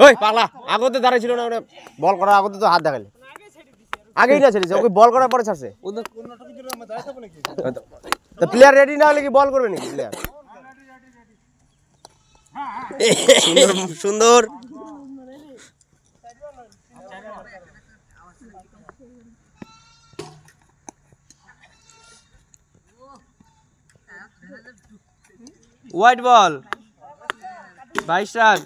ওই পাগলা আগতে দাঁড়াই ছিল না ওরে বল করার আগতে তো হাত দেখালে আগেই না ছেড়েছে ওকে বল করার পরে ছাড়ছে তো প্লেয়ার রেডি না হলে কি বল করবে নাকি প্লেয়ার সুন্দর সুন্দর হোয়াইট বল 22 রান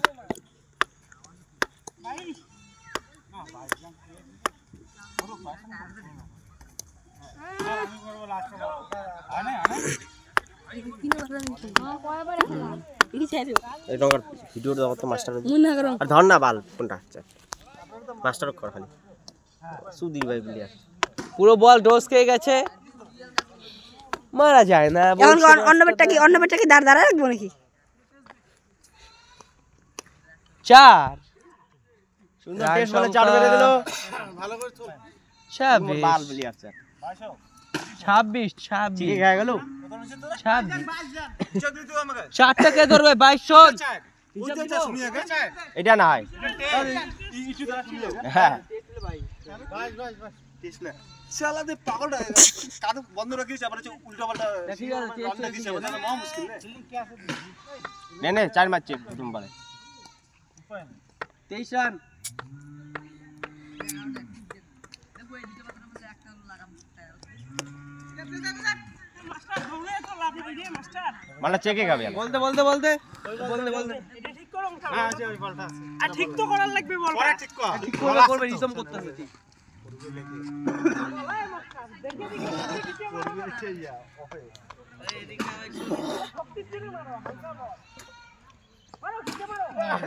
ভিডিও তো মাস্টার আর ধর না বাল কোনটা মাস্টার কর খালি সুধীর ভাই প্লেয়ার পুরো বল ডোজ খেয়ে গেছে মারা যায় না এখন অন্য ব্যাটটা কি দাঁড় রাখবো নাকি 4 সুন্দর টেস্ট বলে 4 মেরে দিল ভালো করে চল 26 বাল প্লেয়ার স্যার 26 ঠিক হয়ে গেল 26 চারটা কে ধরবে 2200 এটা না হয় হ্যাঁ শালা দে পাগল কাদু বন্ধ রাখিস আবার উল্টা পাল্টা রান্না দিছে ওটা মহা মুশকিল নে নে 4 মারছে প্রথম বলে 23 রান মানে চেকে খাবে বলতে এটা ঠিক করো হ্যাঁ আছে ওই বলটা আছে আর ঠিক তো করার লাগবে বল পরে ঠিক করবে রিজম করতেছে ঠিক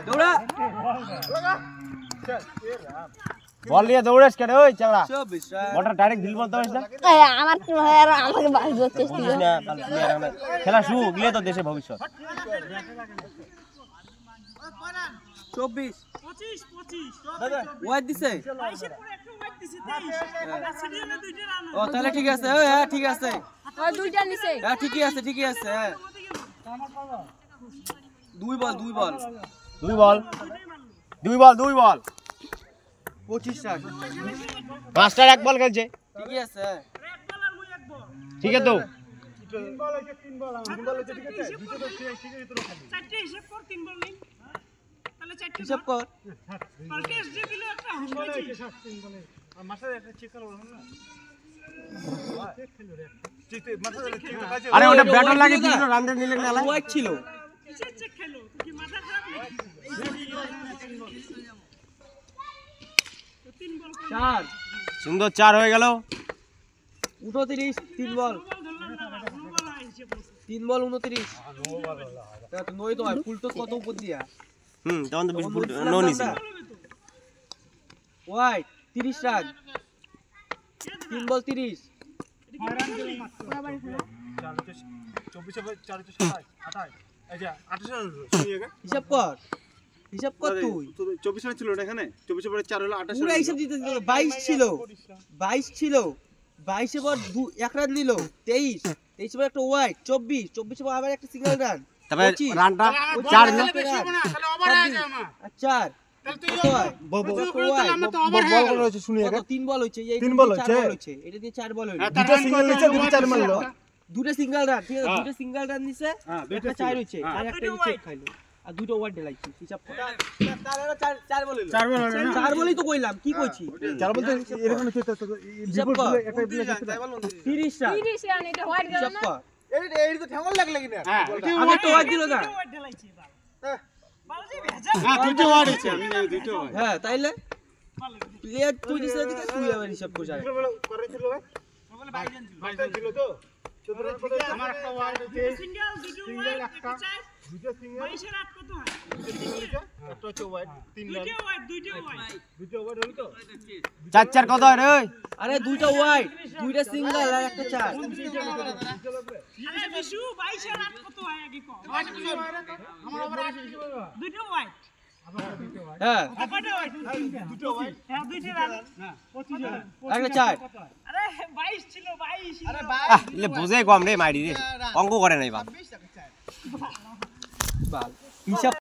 দৌড়া বল নিয়ে দৌড়াস কেন ওই চাংড়া 24 রান বলটা ডাইরেক্ট দিল বলতে পারিস না আমার আমাকে বাস ধরতে এসেছিল খেলা শুরু গিয়ে তো দেশে ভবিষ্যৎ 24 25 দাদা ওয়াইড দিছে 22 এর পরে একটা ওয়াইড দিছে 23 আর সিরিয়ালে দুইটা রান ও তাহলে ঠিক আছে হ্যাঁ ঠিক আছে ওই দুইটা নিছে হ্যাঁ ঠিকই আছে হ্যাঁ দুই বল 25 রান মাস্টার এক বল খেলছে ঠিকই আছে এক বল আর মুই এক বল ঠিক আছে তো 3 বল হইছে 3 বল ঠিক আছে দুটো তো ঠিকই তো খালি চারটে হিসাব কর 3 বল নেই তাহলে চারটে হিসাব কর পার্কেস যে দিল একটা বল হইছে 3 বলে আর মাস্টার একটা চেক করো না চেক খেলো রে ঠিক মাস্টার ঠিক আছে আরে ওটা ব্যাটর লাগে দিল রান দে নিলে না ওয়াইড ছিল কিসের চেক খেলো তুই কি মাথা খারাপ নাকি 3 বল 4 সুন্দর 4 হয়ে গেল 29 3 বল 3 বল 29 তা তো নই তো ফুল তো কত উপর দিয়া তখন তো ফুল নো নিছিল ওয়াইড 30 রান 3 বল 30 হিসাব কর তুই 24 রান ছিল না এখানে 24 পরে 4 হলো 28 পুরো হিসাব দিতে 22 ছিল 22 এর পর এক রান নিল 23 23 পর একটা ওয়াইড 24 পর আবার একটা সিঙ্গেল রান তবে রানটা 4 না তাহলে ওভার হয়ে যায় মা 4 বল কত হয়েছে শুনি আগে 3 বল হচ্ছে এই 3 বল হচ্ছে এটা দিয়ে 4 বল হলো দুটো সিঙ্গেল নিচে দুটো 4 মারলো দুটো সিঙ্গেল রান ঠিক আছে দুটো সিঙ্গেল রান নিছে একটা 4 হচ্ছে আর একটা চেক খাইলো আর দুটো ওভার ঢালাইছি হিসাব কর তাহলে 4 বল হলো 4 বলই তো কইলাম কি কইছি 4 বলতে এরকম হচ্ছে তো হিসাব কর একটা 30 রান 30 রান এটা হোয়াইট গেল হিসাব না কর এই তো ঠ্যাঙ্গল লাগলে কিনা আগে তো ওয়াইড দিল না ওয়াইড ঢালাইছি এবার বালজি ভেজা দুটো ওয়ার্ড হচ্ছে আমি জানি দুটো ওয়ার্ড হ্যাঁ তাইলে প্লেয়ার তুই দিছ এদিকে তুই আবার হিসাব কর যায় করে ছিল বলে 22 জন ছিল তো আমার একটা ওয়ার্ড হচ্ছে সিঙ্গেল দুটো ওয়াইড একটা চার দুটো সিঙ্গেল 22 এর 8 কত হয় একটা হচ্ছে ওয়ার্ড 3 রান দুটো ওয়াইড হলো তো 4 কত হয় রে আরে দুইটা ওয়াইড দুইটা সিঙ্গেল আর একটা 4 আরে বিশু 22 এর 8 কত হয় আগে কো আমার ওভার দুটো ওয়াইড হ্যাঁ কয়টা ওয়াইড দুটো ওয়ার্ড হ্যাঁ দুইটা রান 25 রান একটা 4 আরে 22 ছিল 22 আরে লে বুঝে কম রে মাইরি রে অঙ্ক করে নাই বাপ বাল হিসাব